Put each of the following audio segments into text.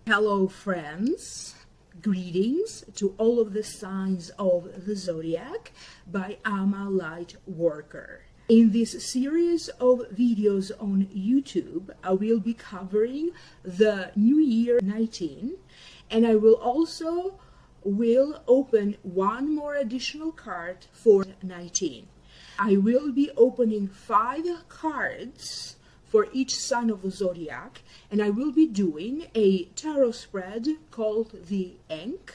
Hello friends, greetings to all of the signs of the zodiac by Ama Light Worker. In this series of videos on YouTube, I will be covering the New Year 19, and I will open one more additional card for 19. I will be opening 5 cards for each sign of the zodiac, and I will be doing a tarot spread called the Ankh.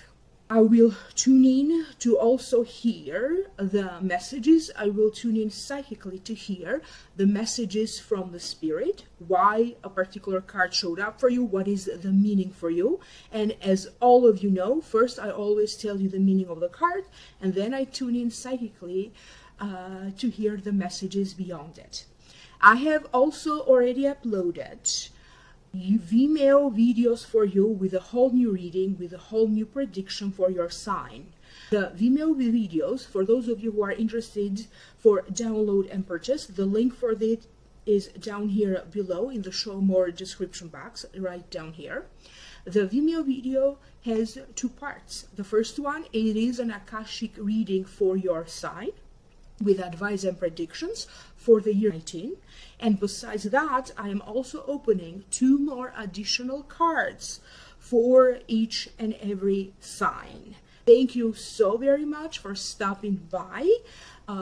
I will tune in to also hear the messages. I will tune in psychically to hear the messages from the spirit, why a particular card showed up for you, what is the meaning for you. And as all of you know, first I always tell you the meaning of the card, and then I tune in psychically to hear the messages beyond it. I have also already uploaded Vimeo videos for you with a whole new reading, with a whole new prediction for your sign. The Vimeo videos, for those of you who are interested for download and purchase, the link for that is down here below in the show more description box, right down here. The Vimeo video has 2 parts. The first one, it is an Akashic reading for your sign, with advice and predictions for the year 19. And besides that, I am also opening 2 more additional cards for each and every sign. Thank you so very much for stopping by.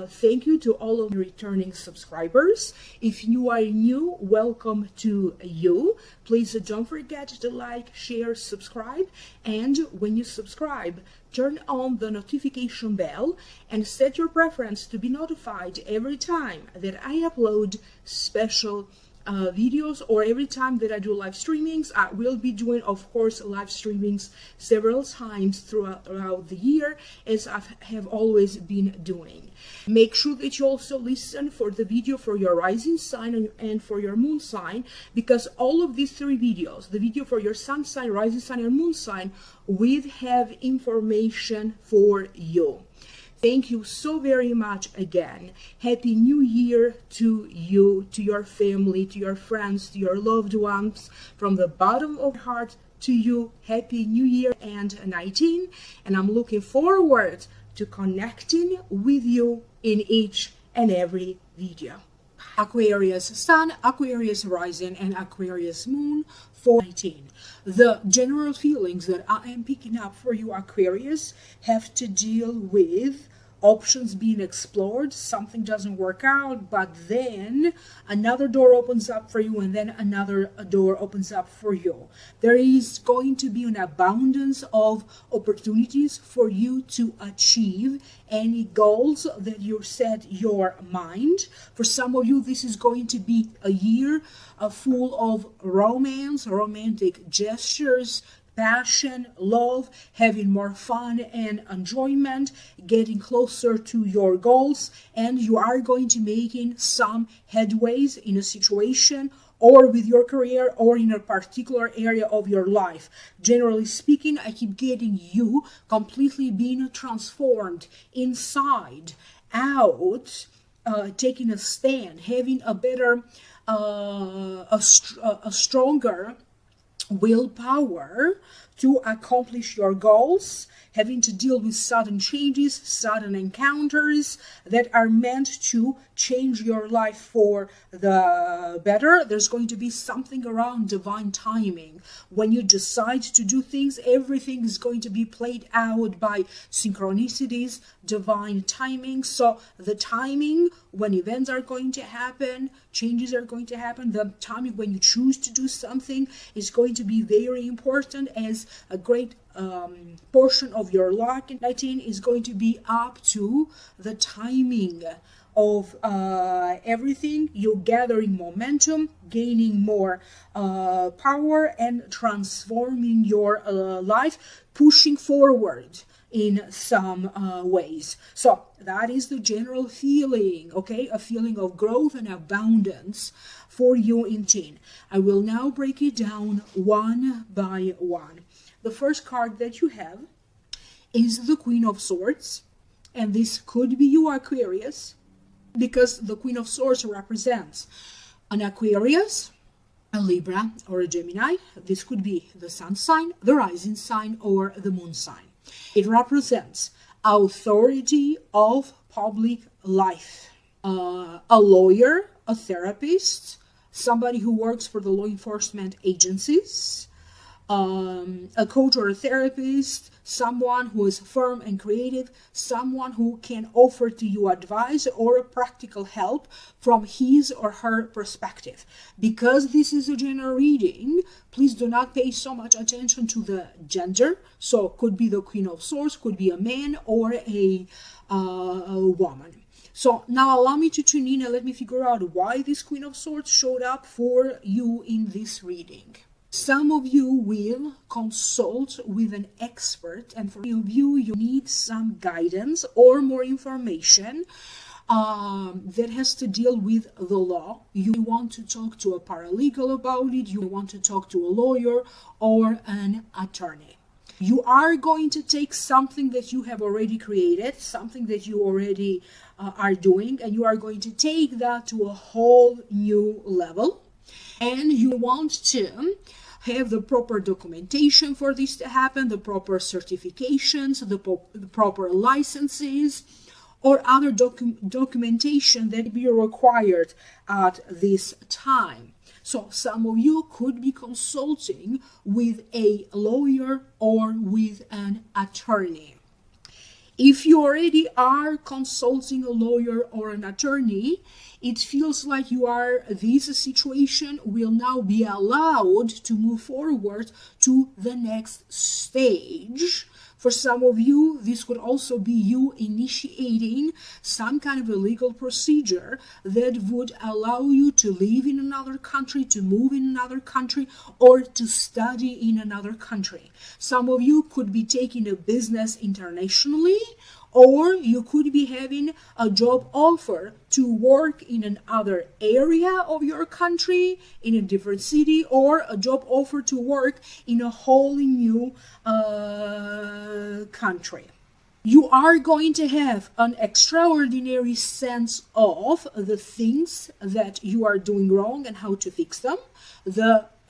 Thank you to all of the returning subscribers. If you are new, welcome to you. Please don't forget to like, share, subscribe. And when you subscribe, turn on the notification bell and set your preference to be notified every time that I upload special videos, or every time that I do live streamings. I will be doing, of course, live streamings several times throughout the year, as I have always been doing. Make sure that you also listen for the video for your rising sign and for your moon sign, because all of these 3 videos, the video for your sun sign, rising sign, and moon sign, will have information for you. Thank you so very much again. Happy New Year to you, to your family, to your friends, to your loved ones. From the bottom of my heart to you, Happy New Year and 19. And I'm looking forward to connecting with you in each and every video. Aquarius Sun, Aquarius Rising, and Aquarius Moon for 19. The general feelings that I am picking up for you, Aquarius, have to deal with options being explored. Something doesn't work out, but then another door opens up for you, and then another door opens up for you. There is going to be an abundance of opportunities for you to achieve any goals that you set your mind. For some of you, this is going to be a year full of romance, romantic gestures, passion, love, having more fun and enjoyment, getting closer to your goals, and you are going to making some headways in a situation or with your career or in a particular area of your life. Generally speaking, I keep getting you completely being transformed inside, out, taking a stand, having a better, a stronger willpower to accomplish your goals, having to deal with sudden changes, sudden encounters that are meant to change your life for the better. There's going to be something around divine timing. When you decide to do things, everything is going to be played out by synchronicities, divine timing. So the timing when events are going to happen, changes are going to happen, the timing when you choose to do something is going to be very important, as a great portion of your luck in 19 is going to be up to the timing of everything. You're gathering momentum, gaining more power, and transforming your life, pushing forward in some ways. So that is the general feeling, okay? A feeling of growth and abundance for you in teen. I will now break it down one by one. The first card that you have is the Queen of Swords, and this could be you, Aquarius, because the Queen of Swords represents an Aquarius a Libra or a Gemini. This could be the sun sign, the rising sign, or the moon sign. It represents authority of public life. A lawyer, a therapist, somebody who works for the law enforcement agencies, a coach or a therapist, someone who is firm and creative, someone who can offer to you advice or a practical help from his or her perspective. Because this is a general reading, please do not pay so much attention to the gender. So could be the Queen of Swords, could be a man or a woman. So now allow me to tune in and let me figure out why this Queen of Swords showed up for you in this reading. Some of you will consult with an expert, and for many of you, you need some guidance or more information that has to deal with the law. You want to talk to a paralegal about it, you want to talk to a lawyer or an attorney. You are going to take something that you have already created, something that you already are doing, and you are going to take that to a whole new level. And you want to have the proper documentation for this to happen, the proper certifications, the proper licenses, or other documentation that be required at this time. So some of you could be consulting with a lawyer or with an attorney. If you already are consulting a lawyer or an attorney, it feels like this situation will now be allowed to move forward to the next stage. For some of you, this could also be you initiating some kind of a legal procedure that would allow you to live in another country, to move in another country, or to study in another country. Some of you could be taking a business internationally, or you could be having a job offer to work in another area of your country, in a different city, or a job offer to work in a wholly new country. You are going to have an extraordinary sense of the things that you are doing wrong and how to fix them.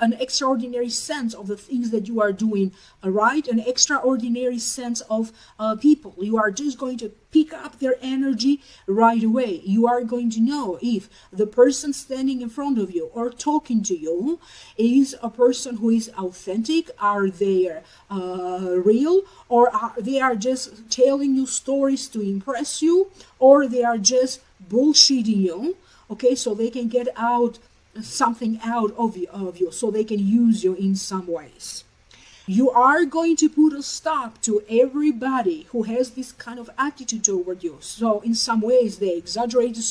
An extraordinary sense of the things that you are doing right, an extraordinary sense of people. You are just going to pick up their energy right away. You are going to know if the person standing in front of you or talking to you is a person who is authentic, are they real, or they are just telling you stories to impress you, or they are just bullshitting you, okay, so they can get something out of you, so they can use you in some ways. You are going to put a stop to everybody who has this kind of attitude toward you. So in some ways they exaggerate the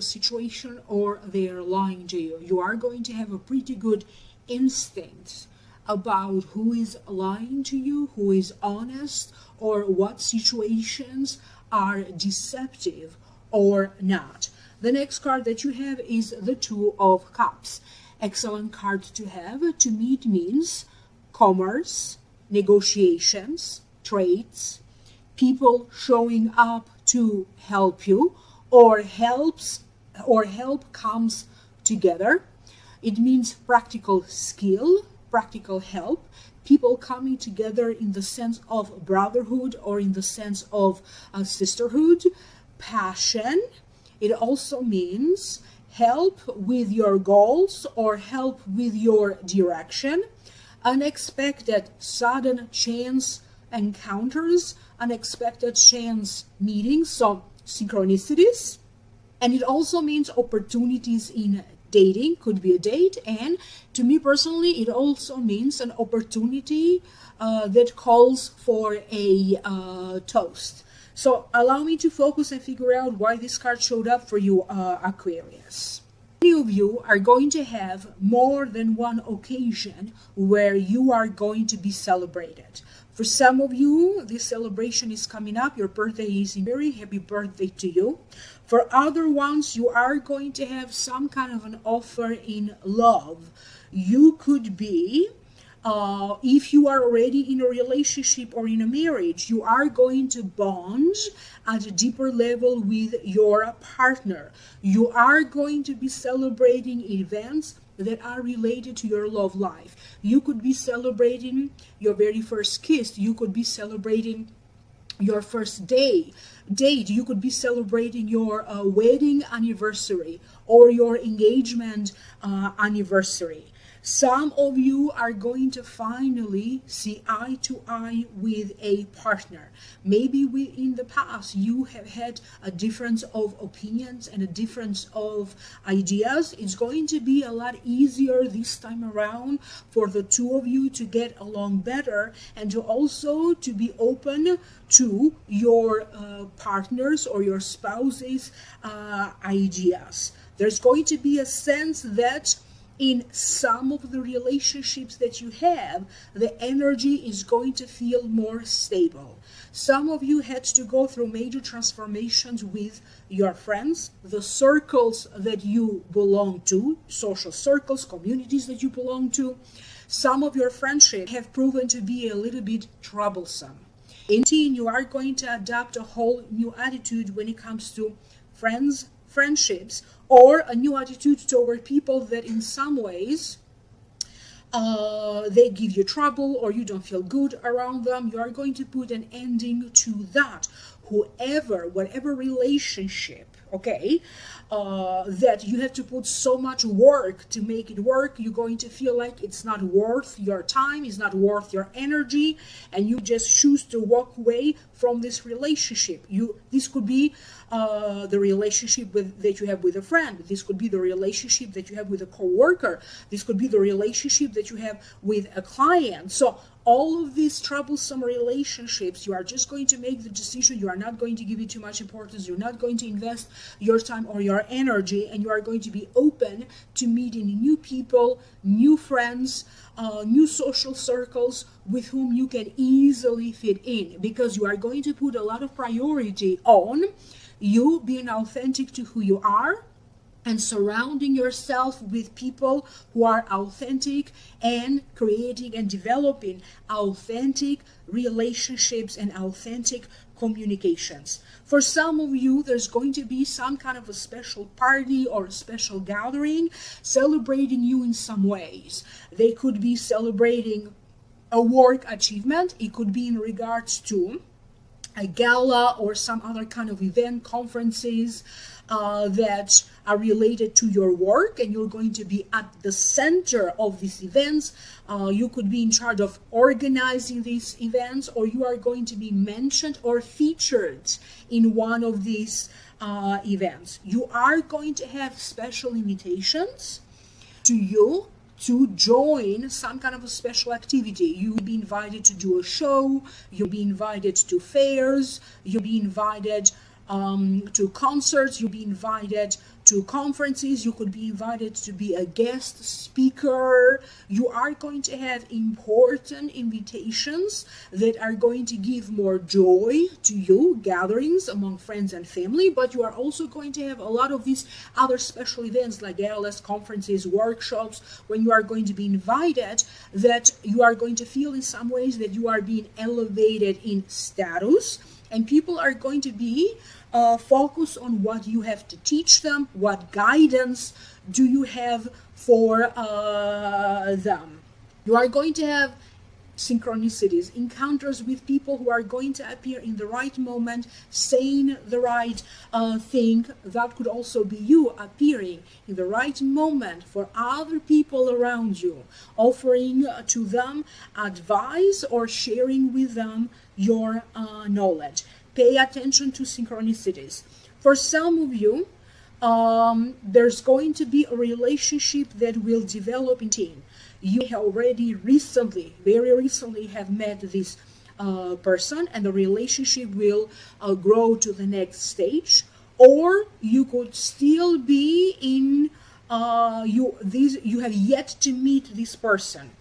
situation. Or they are lying to you. You are going to have a pretty good instinct about who is lying to you, who is honest, or what situations are deceptive or not. The next card that you have is the Two of Cups. Excellent card to have. To me, it means commerce, negotiations, trades, people showing up to help you, or help comes together. It means practical skill, practical help, people coming together in the sense of brotherhood or in the sense of sisterhood, passion. It also means help with your goals or help with your direction, unexpected sudden chance encounters, unexpected chance meetings, so synchronicities. And it also means opportunities in dating, could be a date, and to me personally it also means an opportunity that calls for a toast. So allow me to focus and figure out why this card showed up for you, Aquarius. Many of you are going to have more than one occasion where you are going to be celebrated. For some of you, this celebration is coming up. Your birthday is in very happy birthday to you. For other ones, you are going to have some kind of an offer in love. You could be if you are already in a relationship or in a marriage, you are going to bond at a deeper level with your partner. You are going to be celebrating events that are related to your love life. You could be celebrating your very first kiss. You could be celebrating your first date. You could be celebrating your wedding anniversary or your engagement anniversary. Some of you are going to finally see eye to eye with a partner. Maybe in the past you have had a difference of opinions and a difference of ideas. It's going to be a lot easier this time around for the two of you to get along better and to also to be open to your partners or your spouse's ideas. There's going to be a sense that in some of the relationships that you have, the energy is going to feel more stable. Some of you had to go through major transformations with your friends, the circles that you belong to, social circles, communities that you belong to. Some of your friendships have proven to be a little bit troublesome. In teen, you are going to adopt a whole new attitude when it comes to friendships, or a new attitude toward people that in some ways they give you trouble or you don't feel good around them. You are going to put an ending to that. Whatever relationship, that you have to put so much work to make it work, you're going to feel like it's not worth your time, it's not worth your energy, and you just choose to walk away from this relationship. This could be the relationship that you have with a friend. This could be the relationship that you have with a coworker. This could be the relationship that you have with a client. So all of these troublesome relationships, you are just going to make the decision. You are not going to give it too much importance. You're not going to invest your time or your energy, and you are going to be open to meeting new people, new friends, new social circles with whom you can easily fit in, because you are going to put a lot of priority on you being authentic to who you are and surrounding yourself with people who are authentic and creating and developing authentic relationships and authentic communications. For some of you, there's going to be some kind of a special party or a special gathering celebrating you in some ways. They could be celebrating a work achievement. It could be in regards to a gala or some other kind of event, conferences that are related to your work, and you're going to be at the center of these events. You could be in charge of organizing these events, or you are going to be mentioned or featured in one of these events. You are going to have special invitations to you to join some kind of a special activity. You'll be invited to do a show, you'll be invited to fairs, you'll be invited to concerts, you'll be invited to conferences, you could be invited to be a guest speaker. You are going to have important invitations that are going to give more joy to you, gatherings among friends and family, but you are also going to have a lot of these other special events like galas, conferences, workshops, when you are going to be invited, that you are going to feel in some ways that you are being elevated in status, and people are going to be focused on what you have to teach them, what guidance do you have for them. You are going to have synchronicities, encounters with people who are going to appear in the right moment, saying the right thing. That could also be you appearing in the right moment for other people around you, offering to them advice or sharing with them your knowledge. Pay attention to synchronicities. For some of you, there's going to be a relationship that will develop in teen. You already very recently have met this person, and the relationship will grow to the next stage. Or you could still be in, you have yet to meet this person.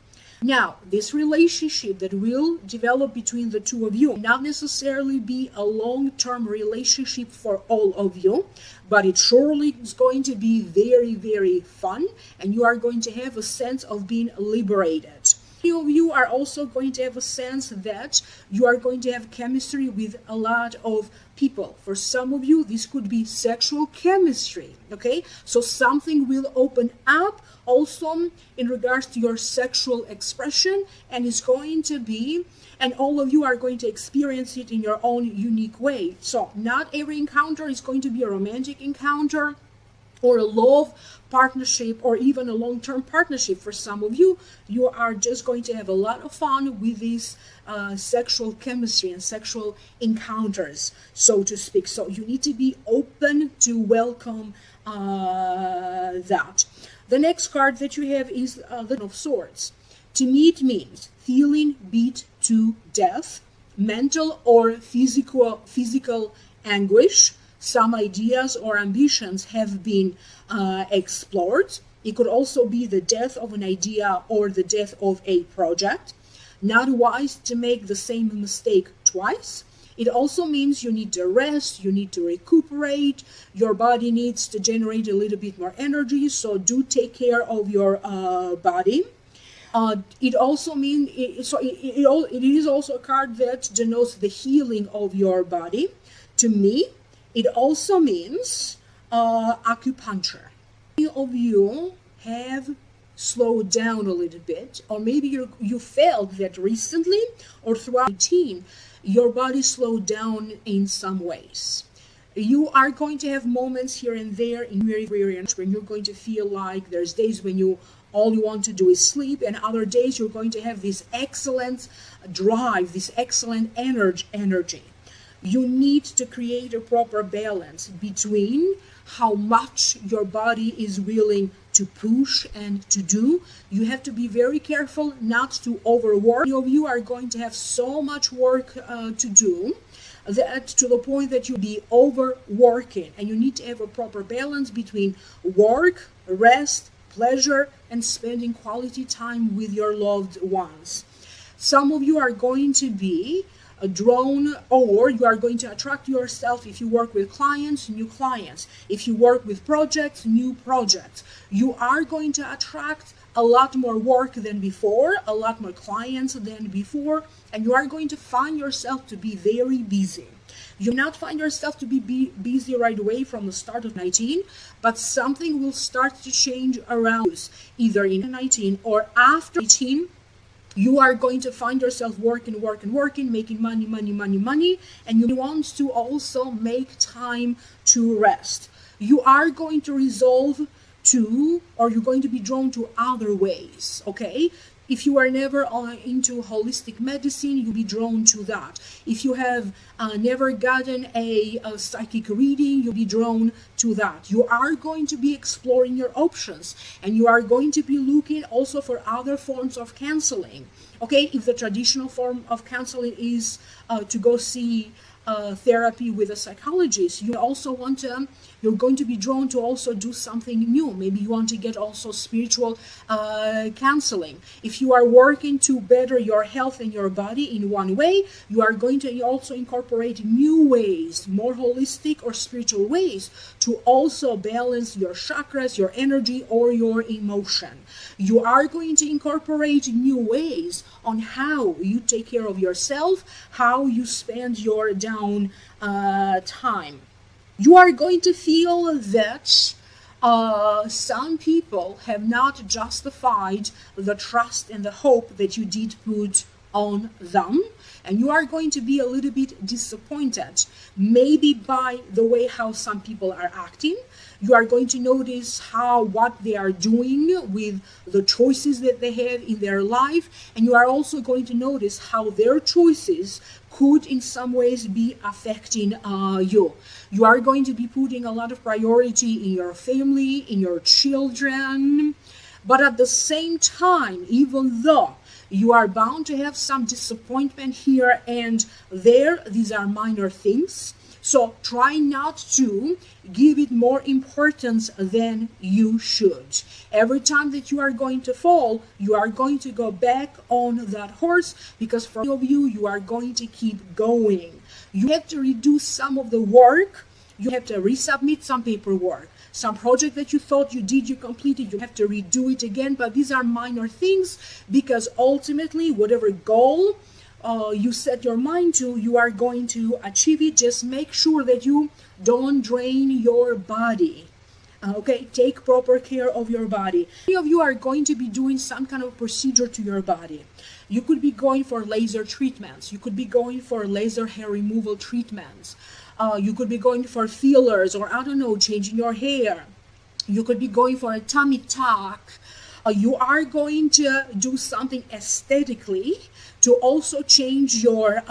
Now, this relationship that will develop between the two of you will not necessarily be a long-term relationship for all of you, but it surely is going to be very, very fun, and you are going to have a sense of being liberated. Many of you are also going to have a sense that you are going to have chemistry with a lot of people. For some of you, this could be sexual chemistry, okay? So something will open up also in regards to your sexual expression, and it's going to be, and all of you are going to experience it in your own unique way. So not every encounter is going to be a romantic encounter or a love partnership or even a long-term partnership. For some of you, you are just going to have a lot of fun with this sexual chemistry and sexual encounters, so to speak. So you need to be open to welcome that. The next card that you have is the Ten of Swords. To me, it means feeling beat to death, mental or physical anguish. Some ideas or ambitions have been explored. It could also be the death of an idea or the death of a project. Not wise to make the same mistake twice. It also means you need to rest, you need to recuperate, your body needs to generate a little bit more energy, so do take care of your body. It also means, it is also a card that denotes the healing of your body. To me, it also means acupuncture. Many of you have slowed down a little bit, or maybe you felt that recently or throughout 18, your body slowed down in some ways. You are going to have moments here and there in your experience when you're going to feel like there's days when all you want to do is sleep, and other days you're going to have this excellent drive, this excellent energy. You need to create a proper balance between how much your body is willing to push and to do. You have to be very careful not to overwork. Many of you are going to have so much work to do that to the point that you'll be overworking, and you need to have a proper balance between work, rest, pleasure, and spending quality time with your loved ones. Some of you are going to be drawn, or you are going to attract yourself if you work with clients, new clients. If you work with projects, new projects. You are going to attract a lot more work than before, a lot more clients than before, and you are going to find yourself to be very busy. You will not find yourself to be busy right away from the start of 19, but something will start to change around you, either in 19 or after 18. You are going to find yourself working, making money, and you want to also make time to rest. You are going to resolve to, or you're going to be drawn to other ways, okay? If you are never into holistic medicine, you'll be drawn to that. If you have never gotten a psychic reading, you'll be drawn to that. You are going to be exploring your options, and you are going to be looking also for other forms of counseling. Okay, if the traditional form of counseling is to go see therapy with a psychologist, you also want to, you're going to be drawn to also do something new. Maybe you want to get also spiritual counseling. If you are working to better your health and your body in one way, you are going to also incorporate new ways, more holistic or spiritual ways, to also balance your chakras, your energy, or your emotion. You are going to incorporate new ways on how you take care of yourself, how you spend your down time. You are going to feel that some people have not justified the trust and the hope that you did put on them, and you are going to be a little bit disappointed, maybe by the way how some people are acting. You are going to notice what they are doing with the choices that they have in their life, and you are also going to notice how their choices could in some ways be affecting you. You are going to be putting a lot of priority in your family, in your children, but at the same time, even though you are bound to have some disappointment here and there, these are minor things. So try not to give it more importance than you should. Every time that you are going to fall, you are going to go back on that horse, because for many of you, you are going to keep going. You have to reduce some of the work. You have to resubmit some paperwork. some project that you thought you did, you completed, you have to redo it again. But these are minor things, because ultimately whatever goal you set your mind to, you are going to achieve it. Just make sure that you don't drain your body. Okay, take proper care of your body. Many of you are going to be doing some kind of procedure to your body. You could be going for laser treatments. You could be going for laser hair removal treatments. You could be going for fillers, or I don't know, changing your hair. You could be going for a tummy tuck. You are going to do something aesthetically to also change your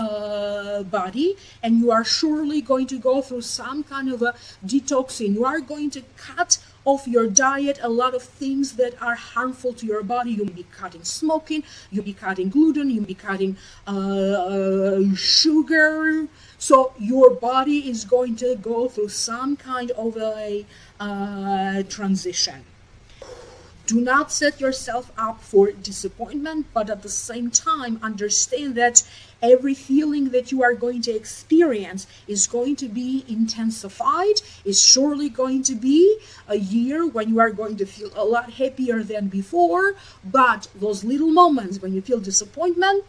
body, and you are surely going to go through some kind of a detoxing. You are going to cut off your diet a lot of things that are harmful to your body. You'll be cutting smoking, you'll be cutting gluten, you'll be cutting sugar. So your body is going to go through some kind of a transition. Do not set yourself up for disappointment, but at the same time understand that every feeling that you are going to experience is going to be intensified. It's surely going to be a year when you are going to feel a lot happier than before, but those little moments when you feel disappointment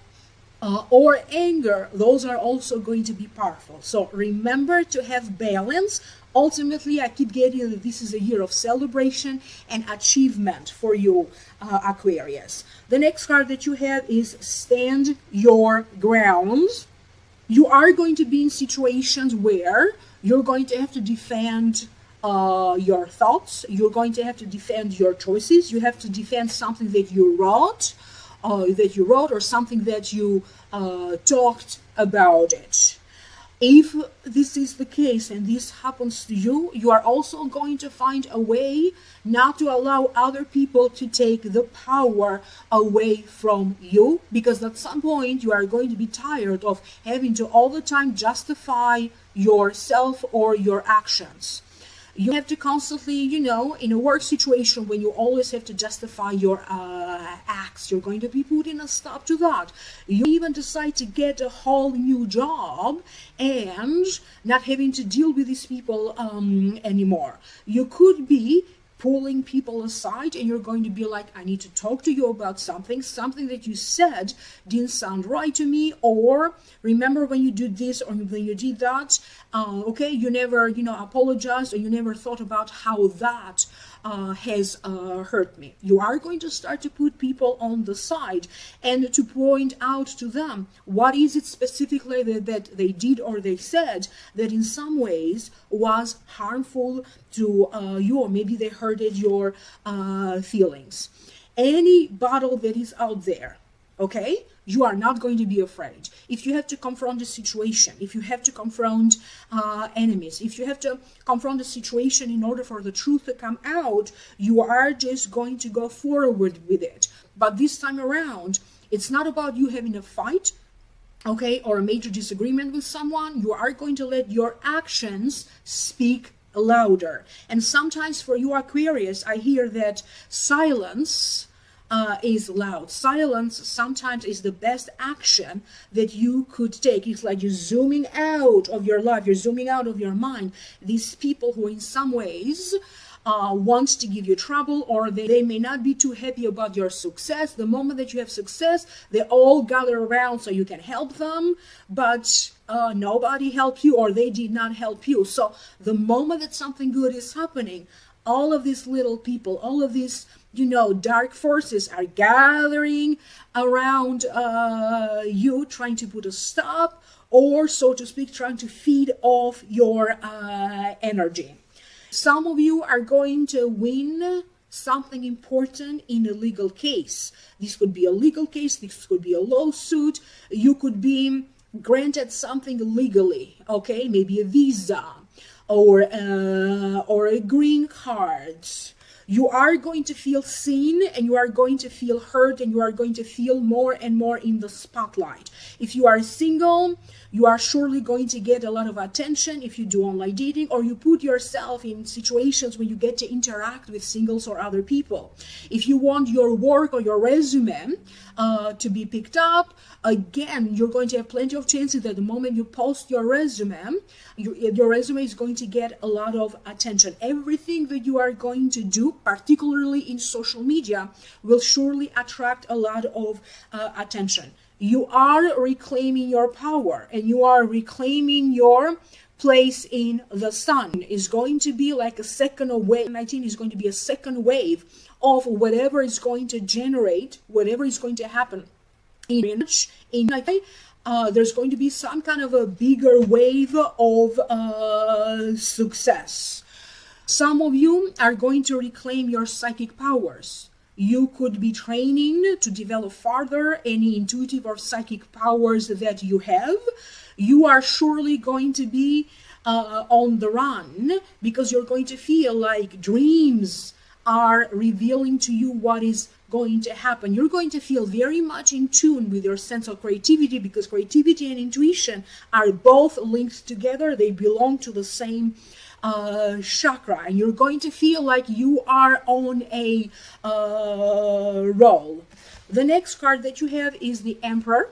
or anger, those are also going to be powerful. So remember to have balance. Ultimately, I keep getting that this is a year of celebration and achievement for you, Aquarius. The next card that you have is Stand Your Ground. You are going to be in situations where you're going to have to defend your thoughts. You're going to have to defend your choices. You have to defend something that you wrote, or something that you talked about it. If this is the case and this happens to you, you are also going to find a way not to allow other people to take the power away from you, because at some point you are going to be tired of having to all the time justify yourself or your actions. You have to constantly, in a work situation when you always have to justify your acts, you're going to be putting a stop to that. You even decide to get a whole new job and not having to deal with these people anymore. You could be pulling people aside, and you're going to be like, I need to talk to you about something that you said didn't sound right to me, or remember when you did this or when you did that, okay, you never, apologized, or you never thought about how that has hurt me. You are going to start to put people on the side and to point out to them what is it specifically that they did or they said that in some ways was harmful to you, or maybe they hurted your feelings. Any battle that is out there, okay, you are not going to be afraid. If you have to confront a situation, if you have to confront enemies, if you have to confront a situation in order for the truth to come out, you are just going to go forward with it. But this time around, it's not about you having a fight, okay, or a major disagreement with someone. You are going to let your actions speak louder. And sometimes for you, Aquarius, I hear that silence is loud. Silence sometimes is the best action that you could take. It's like you're zooming out of your life, you're zooming out of your mind. These people who in some ways want to give you trouble, or they may not be too happy about your success. The moment that you have success, they all gather around so you can help them, but nobody helped you, or they did not help you. So the moment that something good is happening, all of these little people, all of these dark forces are gathering around you, trying to put a stop, or so to speak, trying to feed off your energy. Some of you are going to win something important in a legal case. This could be a legal case, this could be a lawsuit, you could be granted something legally, okay, maybe a visa or a green card. You are going to feel seen, and you are going to feel heard, and you are going to feel more and more in the spotlight. If you are single, you are surely going to get a lot of attention if you do online dating, or you put yourself in situations where you get to interact with singles or other people. If you want your work or your resume to be picked up, again, you're going to have plenty of chances that the moment you post your resume, your resume is going to get a lot of attention. Everything that you are going to do, particularly in social media, will surely attract a lot of attention. You are reclaiming your power, and you are reclaiming your place in the sun. Is going to be like a second wave. 19 is going to be a second wave of whatever is going to generate, whatever is going to happen in there's going to be some kind of a bigger wave of success. Some of you are going to reclaim your psychic powers. You could be training to develop further any intuitive or psychic powers that you have. You are surely going to be on the run, because you're going to feel like dreams are revealing to you what is going to happen. You're going to feel very much in tune with your sense of creativity, because creativity and intuition are both linked together. They belong to the same chakra, and you're going to feel like you are on a roll. The next card that you have is the Emperor.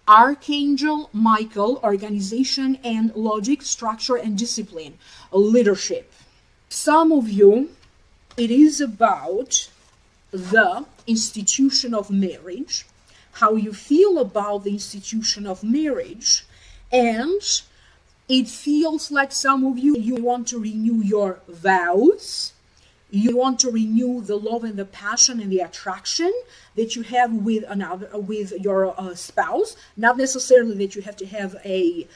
Archangel Michael, organization and logic, structure and discipline, leadership. Some of you, it is about the institution of marriage, how you feel about the institution of marriage, and it feels like some of you want to renew your vows. You want to renew the love and the passion and the attraction that you have with your spouse. Not necessarily that you have to have a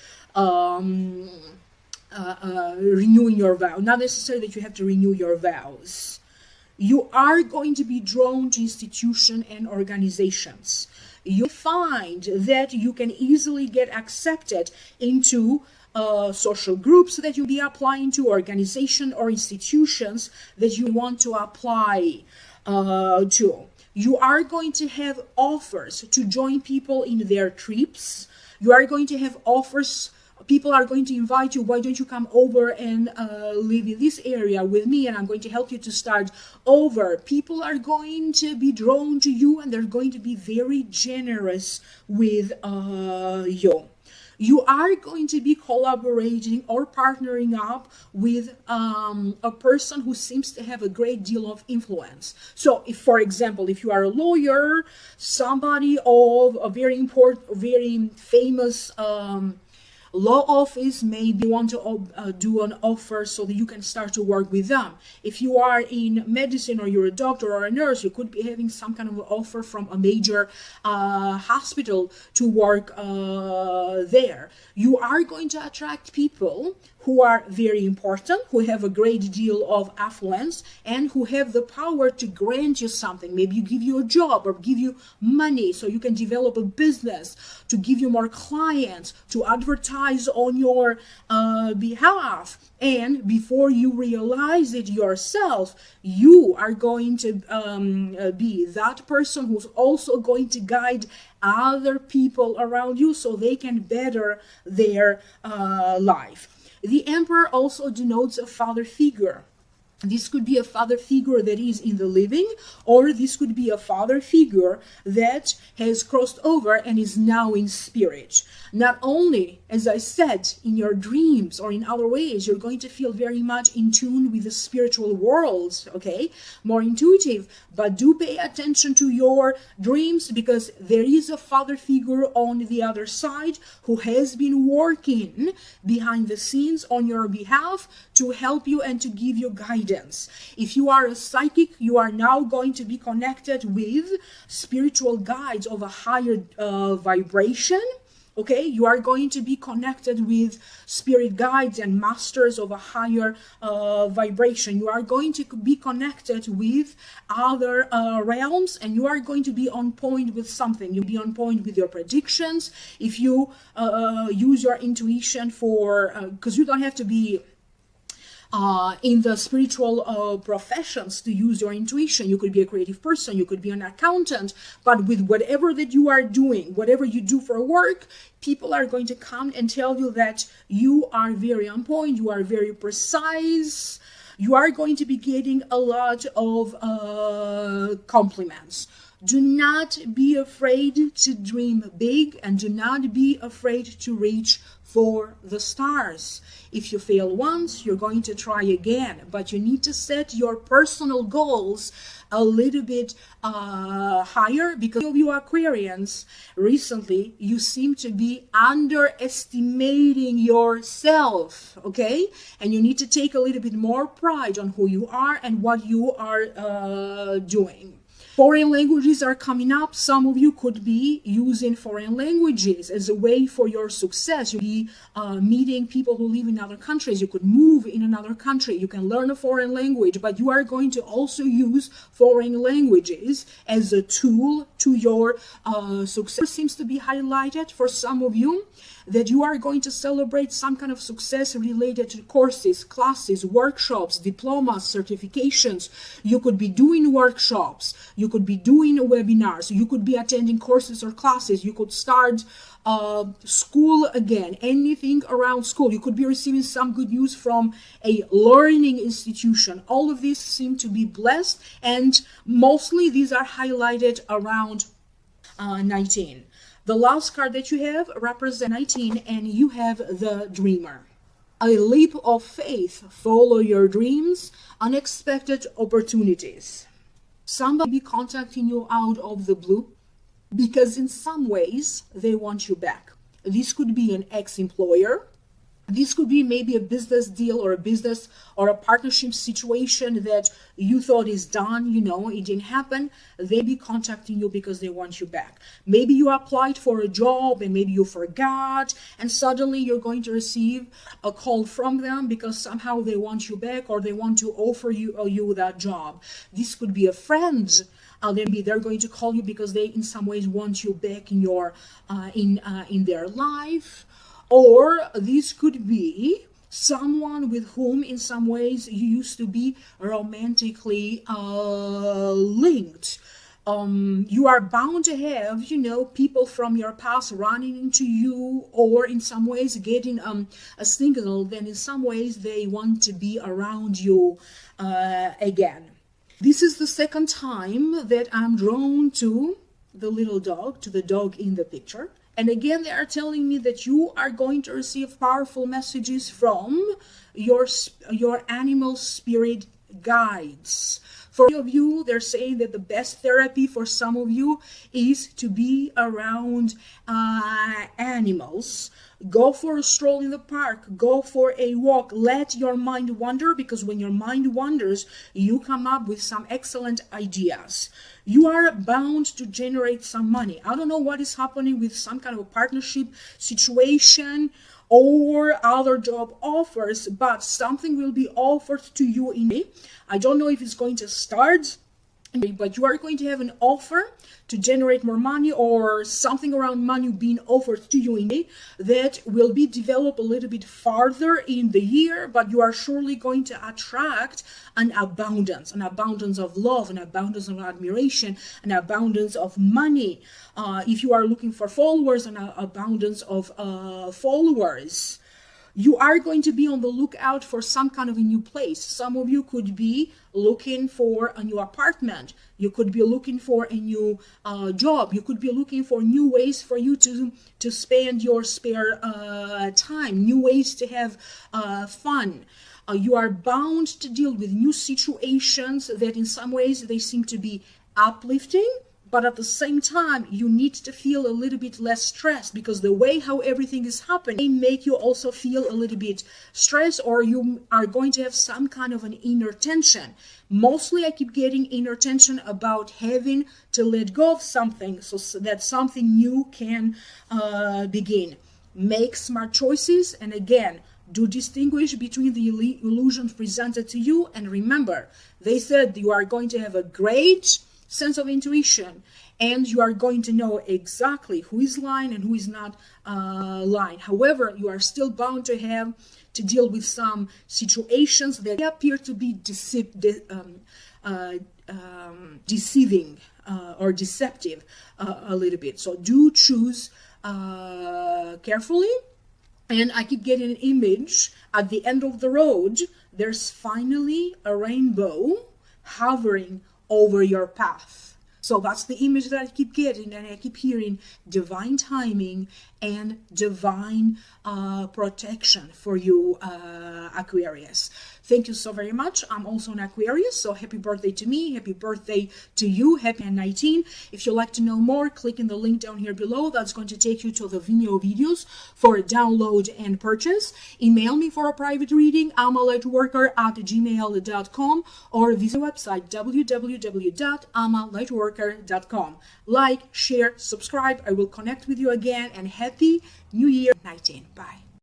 renewing your vow. Not necessarily that you have to renew your vows. You are going to be drawn to institutions and organizations. You find that you can easily get accepted into social groups that you'll be applying to, organization or institutions that you want to apply to. You are going to have offers to join people in their trips. You are going to have offers. People are going to invite you. Why don't you come over and live in this area with me, and I'm going to help you to start over. People are going to be drawn to you, and they're going to be very generous with you. You are going to be collaborating or partnering up with a person who seems to have a great deal of influence. So if, for example, if you are a lawyer, somebody of a very important, very famous law office, maybe you want to do an offer so that you can start to work with them. If you are in medicine, or you're a doctor or a nurse, you could be having some kind of offer from a major hospital to work there. You are going to attract people who are very important, who have a great deal of affluence, and who have the power to grant you something. Maybe give you a job or give you money so you can develop a business, to give you more clients, to advertise on your behalf. And before you realize it yourself, you are going to be that person who's also going to guide other people around you so they can better their life. The Emperor also denotes a father figure. This could be a father figure that is in the living, or this could be a father figure that has crossed over and is now in spirit. Not only, as I said, in your dreams or in other ways, you're going to feel very much in tune with the spiritual world, okay? More intuitive, but do pay attention to your dreams, because there is a father figure on the other side who has been working behind the scenes on your behalf to help you and to give you guidance. If you are a psychic, you are now going to be connected with spiritual guides of a higher vibration. Okay, you are going to be connected with spirit guides and masters of a higher vibration. You are going to be connected with other realms, and you are going to be on point with something. You'll be on point with your predictions. If you use your intuition for, because you don't have to be in the spiritual professions to use your intuition. You could be a creative person, you could be an accountant, but with whatever that you are doing, whatever you do for work, people are going to come and tell you that you are very on point, you are very precise. You are going to be getting a lot of compliments. Do not be afraid to dream big, and do not be afraid to reach for the stars. If you fail once, you're going to try again, but you need to set your personal goals a little bit higher, because of you Aquarians, recently you seem to be underestimating yourself, okay? And you need to take a little bit more pride on who you are and what you are doing. Foreign languages are coming up. Some of you could be using foreign languages as a way for your success. You'll be meeting people who live in other countries. You could move in another country. You can learn a foreign language, but you are going to also use foreign languages as a tool to your success. It seems to be highlighted for some of you that you are going to celebrate some kind of success related to courses, classes, workshops, diplomas, certifications. You could be doing workshops, you could be doing webinars, you could be attending courses or classes, you could start school again, anything around school. You could be receiving some good news from a learning institution. All of these seem to be blessed, and mostly these are highlighted around 19. The last card that you have represents 19, and you have the Dreamer. A leap of faith. Follow your dreams. Unexpected opportunities. Somebody be contacting you out of the blue because in some ways they want you back. This could be an ex-employer. This could be maybe a business deal or a business or a partnership situation that you thought is done, you know, it didn't happen. They be contacting you because they want you back. Maybe you applied for a job and maybe you forgot, and suddenly you're going to receive a call from them because somehow they want you back, or they want to offer you that job. This could be a friend. They're going to call you because they in some ways want you back in your in their life. Or this could be someone with whom in some ways you used to be romantically linked. You are bound to have, you know, people from your past running into you, or in some ways getting a signal that in some ways they want to be around you again. This is the second time that I'm drawn to the little dog, to the dog in the picture. And again, they are telling me that you are going to receive powerful messages from your animal spirit guides. For many of you, they're saying that the best therapy for some of you is to be around animals. Go for a stroll in the park, go for a walk, let your mind wander, because when your mind wanders, you come up with some excellent ideas. You are bound to generate some money. I don't know what is happening with some kind of a partnership situation or other job offers, but something will be offered to you in May. I don't know if it's going to start, but you are going to have an offer to generate more money, or something around money being offered to you in May that will be developed a little bit farther in the year, but you are surely going to attract an abundance of love, an abundance of admiration, an abundance of money. If you are looking for followers, an abundance of followers. You are going to be on the lookout for some kind of a new place. Some of you could be looking for a new apartment. You could be looking for a new job. You could be looking for new ways for you to spend your spare time, new ways to have fun. You are bound to deal with new situations that in some ways they seem to be uplifting, but at the same time, you need to feel a little bit less stressed, because the way how everything is happening may make you also feel a little bit stressed, or you are going to have some kind of an inner tension. Mostly I keep getting inner tension about having to let go of something so that something new can begin. Make smart choices, and again, do distinguish between the illusions presented to you. And remember, they said you are going to have a great sense of intuition and you are going to know exactly who is lying and who is not lying. However, you are still bound to have to deal with some situations that appear to be deceiving or deceptive a little bit. So do choose carefully. And I keep getting an image at the end of the road. There's finally a rainbow hovering over your path. So that's the image that I keep getting, and I keep hearing divine timing and divine protection for you, Aquarius. Thank you so very much. I'm also an Aquarius, so happy birthday to me. Happy birthday to you. Happy 19. If you'd like to know more, click in the link down here below. That's going to take you to the Vimeo videos for download and purchase. Email me for a private reading, amalightworker@gmail.com, or visit the website www.amalightworker.com. Like, share, subscribe. I will connect with you again, and happy New Year 19. Bye.